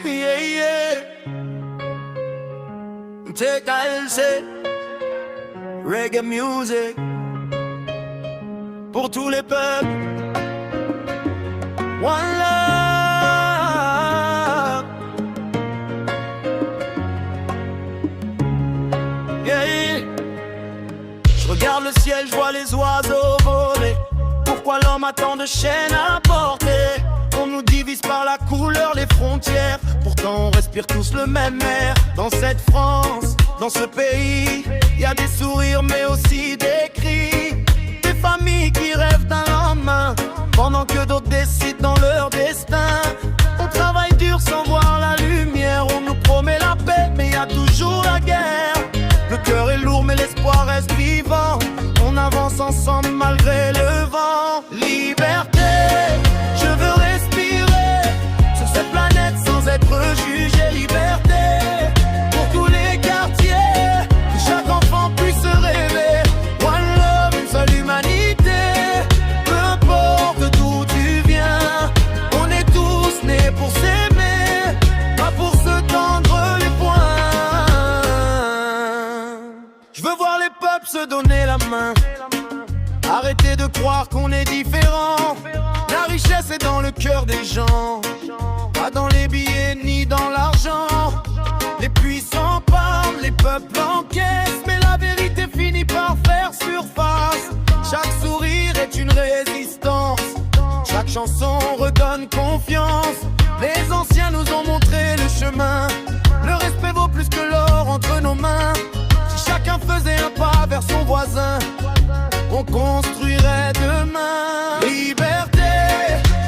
Yeah, yeah. TKLC, reggae music, pour tous les peuples. One love. Yeah, yeah. Je regarde le ciel, je vois les oiseaux voler. Pourquoi l'homme a tant de chaînes à porter? On nous divise par la couleur, les frontières. Pourtant on respire tous le même air. Dans cette France, dans ce pays, y a des sourires mais aussi des cris. Des familles qui rêvent d'un lendemain, pendant que d'autres décident dans leur destin. On travaille dur sans voir la lumière. On nous promet la paix mais y a toujours la guerre. Le cœur est lourd mais l'espoir reste vivant. On avance ensemble malgré le vent. Liberté, je veux respirer sur cette planète sans être jugé. Liberté, pour tous les quartiers, que chaque enfant puisse rêver. One love, une seule humanité. Peu importe d'où tu viens, on est tous nés pour s'aimer, pas pour se tendre les poings. Je veux voir les peuples se donner la main. Arrêtez de croire qu'on est différent. La richesse est dans le cœur des gens, pas dans les billets ni dans l'argent. Les puissants parlent, les peuples encaissent, mais la vérité finit par faire surface. Chaque sourire est une résistance, chaque chanson redonne confiance. Les anciens nous ont montré le chemin. Le respect vaut plus que l'or entre nos mains. Si chacun faisait un pas vers son voisin, on construirait demain. Liberté,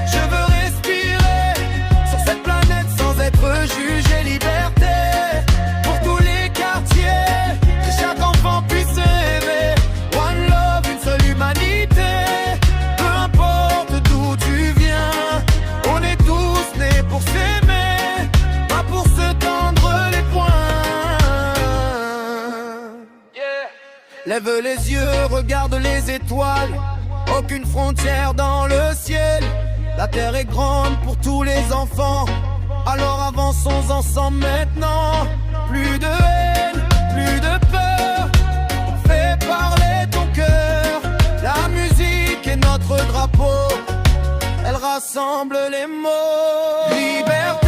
je veux respirer sur cette planète sans être jugé. Liberté, pour tous les quartiers, que chaque enfant puisse rêver. One love, une seule humanité. Peu importe d'où tu viens, on est tous nés pour s'aimer, pas pour se tendre les poings. Yeah. Lève les yeux, regarde les étoiles. Aucune frontière dans le ciel. La terre est grande pour tous les enfants. Alors avançons ensemble maintenant. Plus de haine, plus de peur. Fais parler ton cœur. La musique est notre drapeau. Elle rassemble les mots. Liberté.